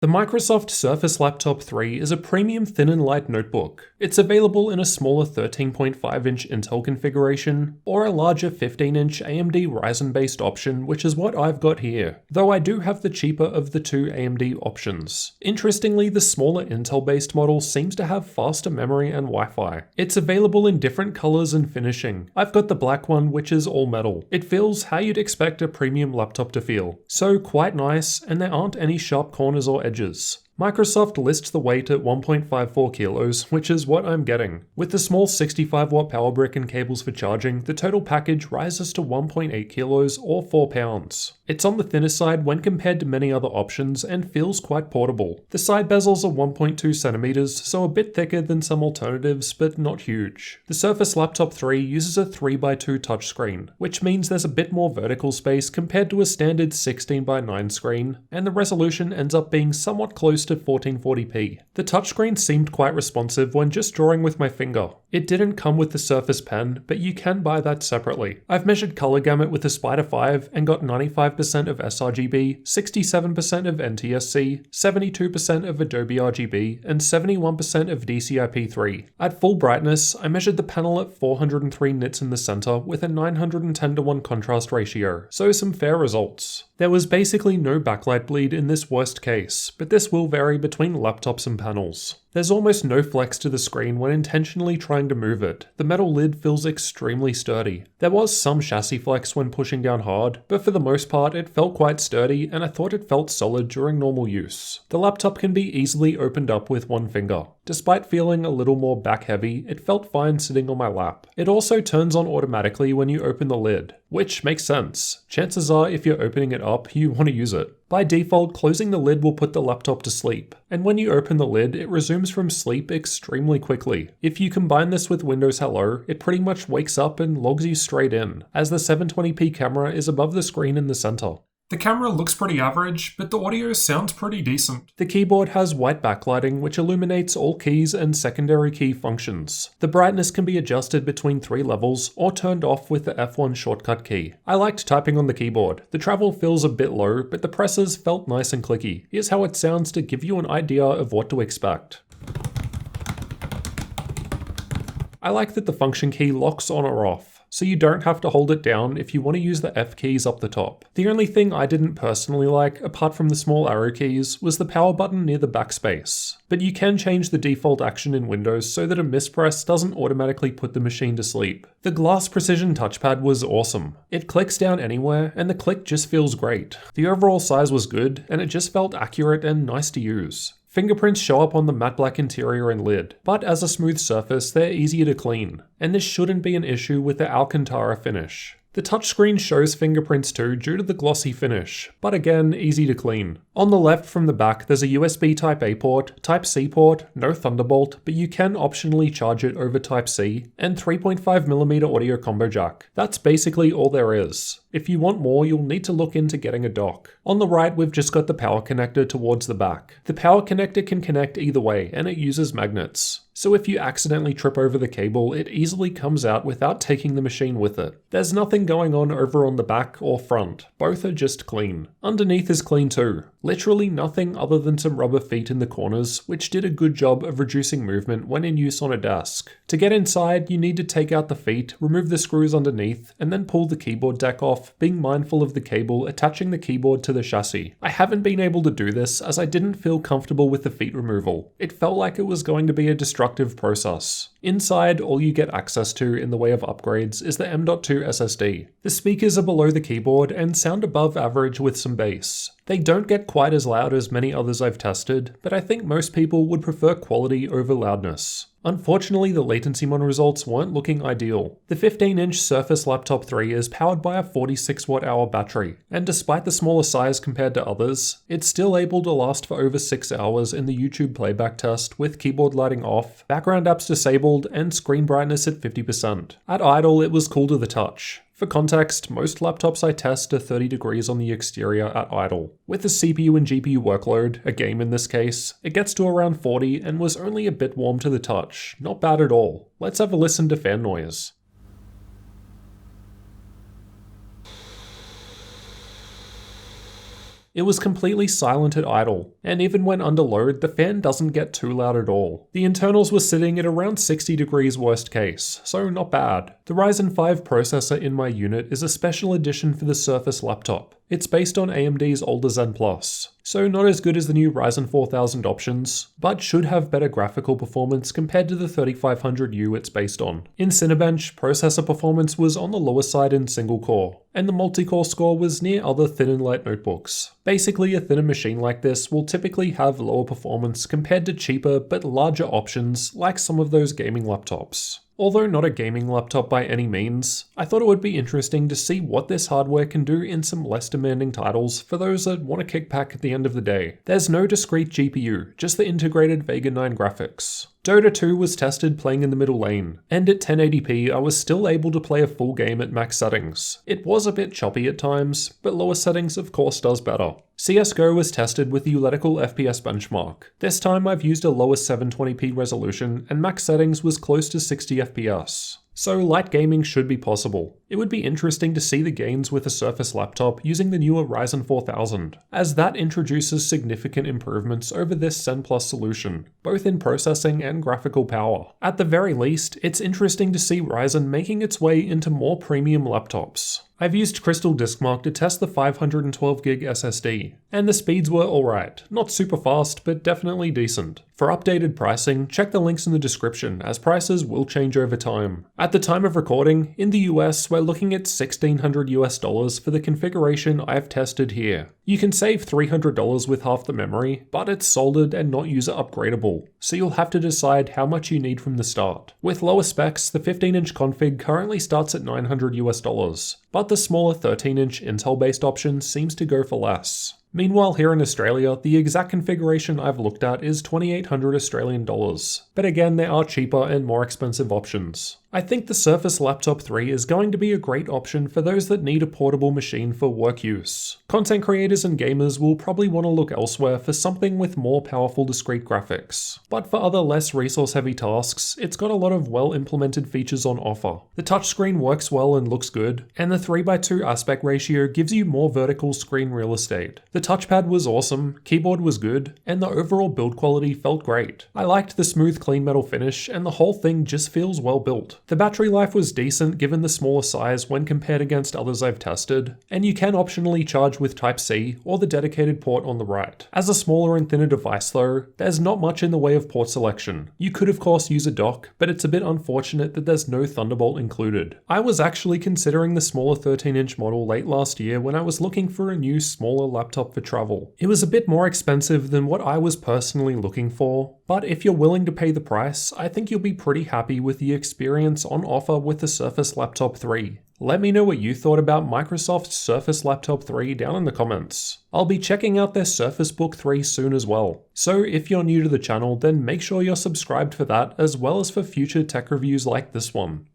The Microsoft Surface Laptop 3 is a premium thin and light notebook. It's available in a smaller 13.5-inch Intel configuration, or a larger 15-inch AMD Ryzen-based option, which is what I've got here, though I do have the cheaper of the two AMD options. Interestingly, the smaller Intel-based model seems to have faster memory and Wi-Fi. It's available in different colors and finishing. I've got the black one, which is all metal. It feels how you'd expect a premium laptop to feel. So quite nice, and there aren't any sharp corners or edges. Microsoft lists the weight at 1.54 kilos, which is what I'm getting. With the small 65-watt power brick and cables for charging, the total package rises to 1.8 kilos or 4 pounds. It's on the thinner side when compared to many other options and feels quite portable. The side bezels are 1.2 centimeters, so a bit thicker than some alternatives, but not huge. The Surface Laptop 3 uses a 3x2 touchscreen, which means there's a bit more vertical space compared to a standard 16:9 screen, and the resolution ends up being somewhat close to 1440p. The touchscreen seemed quite responsive when just drawing with my finger. It didn't come with the Surface Pen, but you can buy that separately. I've measured color gamut with the Spider 5 and got 95% of sRGB, 67% of NTSC, 72% of Adobe RGB, and 71% of DCI-P3. At full brightness, I measured the panel at 403 nits in the center with a 910:1 contrast ratio, so some fair results. There was basically no backlight bleed in this worst case, but this will vary between laptops and panels. There's almost no flex to the screen when intentionally trying to move it. The metal lid feels extremely sturdy. There was some chassis flex when pushing down hard, but for the most part it felt quite sturdy and I thought it felt solid during normal use. The laptop can be easily opened up with one finger. Despite feeling a little more back heavy, it felt fine sitting on my lap. It also turns on automatically when you open the lid, which makes sense. Chances are if you're opening it up, you want to use it. By default, closing the lid will put the laptop to sleep, and when you open the lid, it resumes from sleep extremely quickly. If you combine this with Windows Hello, it pretty much wakes up and logs you straight in, as the 720p camera is above the screen in the center. The camera looks pretty average, but the audio sounds pretty decent. The keyboard has white backlighting which illuminates all keys and secondary key functions. The brightness can be adjusted between 3 levels or turned off with the F1 shortcut key. I liked typing on the keyboard. The travel feels a bit low, but the presses felt nice and clicky. Here's how it sounds to give you an idea of what to expect. I like that the function key locks on or off, so you don't have to hold it down if you want to use the F keys up the top. The only thing I didn't personally like, apart from the small arrow keys, was the power button near the backspace. But you can change the default action in Windows so that a mispress doesn't automatically put the machine to sleep. The Glass Precision touchpad was awesome. It clicks down anywhere, and the click just feels great. The overall size was good, and it just felt accurate and nice to use. Fingerprints show up on the matte black interior and lid, but as a smooth surface, they're easier to clean, and this shouldn't be an issue with the Alcantara finish. The touchscreen shows fingerprints too due to the glossy finish, but again, easy to clean. On the left from the back, there's a USB Type-A port, Type-C port, no Thunderbolt, but you can optionally charge it over Type-C, and 3.5mm audio combo jack. That's basically all there is. If you want more, you'll need to look into getting a dock. On the right, we've just got the power connector towards the back. The power connector can connect either way, and it uses magnets. So if you accidentally trip over the cable, it easily comes out without taking the machine with it. There's nothing going on over on the back or front. Both are just clean. Underneath is clean too. Literally nothing other than some rubber feet in the corners, which did a good job of reducing movement when in use on a desk. To get inside, you need to take out the feet, remove the screws underneath, and then pull the keyboard deck off, being mindful of the cable attaching the keyboard to the chassis. I haven't been able to do this as I didn't feel comfortable with the feet removal. It felt like it was going to be a destructive process. Inside, all you get access to in the way of upgrades is the M.2 SSD. The speakers are below the keyboard and sound above average with some bass. They don't get quite as loud as many others I've tested, but I think most people would prefer quality over loudness. Unfortunately, the latency mon results weren't looking ideal. The 15-inch Surface Laptop 3 is powered by a 46 watt-hour battery, and despite the smaller size compared to others, it's still able to last for over 6 hours in the YouTube playback test with keyboard lighting off, background apps disabled, and screen brightness at 50%. At idle, it was cool to the touch. For context, most laptops I test are 30 degrees on the exterior at idle. With the CPU and GPU workload, a game in this case, it gets to around 40 and was only a bit warm to the touch. Not bad at all. Let's have a listen to fan noise. It was completely silent at idle, and even when under load, the fan doesn't get too loud at all. The internals were sitting at around 60 degrees worst case, so not bad. The Ryzen 5 processor in my unit is a special edition for the Surface laptop. It's based on AMD's older Zen Plus, so not as good as the new Ryzen 4000 options, but should have better graphical performance compared to the 3500U it's based on. In Cinebench, processor performance was on the lower side in single core, and the multi-core score was near other thin and light notebooks. Basically, a thinner machine like this will typically have lower performance compared to cheaper but larger options like some of those gaming laptops. Although not a gaming laptop by any means, I thought it would be interesting to see what this hardware can do in some less demanding titles for those that want to kick back at the end of the day. There's no discrete GPU, just the integrated Vega 9 graphics. Dota 2 was tested playing in the middle lane, and at 1080p I was still able to play a full game at max settings. It was a bit choppy at times, but lower settings of course does better. CSGO was tested with the Uletical FPS benchmark. This time I've used a lower 720p resolution, and max settings was close to 60 FPS. So light gaming should be possible. It would be interesting to see the gains with a Surface laptop using the newer Ryzen 4000, as that introduces significant improvements over this Zen Plus solution, both in processing and graphical power. At the very least, it's interesting to see Ryzen making its way into more premium laptops. I've used Crystal Diskmark to test the 512GB SSD, and the speeds were alright, not super fast, but definitely decent. For updated pricing, check the links in the description, as prices will change over time. At the time of recording, in the US, we're looking at $1,600 for the configuration I've tested here. You can save $300 with half the memory, but it's soldered and not user upgradable, so you'll have to decide how much you need from the start. With lower specs, the 15-inch config currently starts at $900, but the smaller 13-inch Intel-based option seems to go for less. Meanwhile, here in Australia, the exact configuration I've looked at is 2,800 Australian dollars. But again, there are cheaper and more expensive options. I think the Surface Laptop 3 is going to be a great option for those that need a portable machine for work use. Content creators and gamers will probably want to look elsewhere for something with more powerful discrete graphics. But for other less resource-heavy tasks, it's got a lot of well-implemented features on offer. The touchscreen works well and looks good, and the 3:2 aspect ratio gives you more vertical screen real estate. The touchpad was awesome, keyboard was good, and the overall build quality felt great. I liked the smooth clean metal finish, and the whole thing just feels well built. The battery life was decent given the smaller size when compared against others I've tested, and you can optionally charge with Type-C or the dedicated port on the right. As a smaller and thinner device though, there's not much in the way of port selection. You could of course use a dock, but it's a bit unfortunate that there's no Thunderbolt included. I was actually considering the smaller 13-inch model late last year when I was looking for a new smaller laptop for travel. It was a bit more expensive than what I was personally looking for, but if you're willing to pay the price, I think you'll be pretty happy with the experience on offer with the Surface Laptop 3. Let me know what you thought about Microsoft's Surface Laptop 3 down in the comments. I'll be checking out their Surface Book 3 soon as well. So if you're new to the channel, then make sure you're subscribed for that as well as for future tech reviews like this one.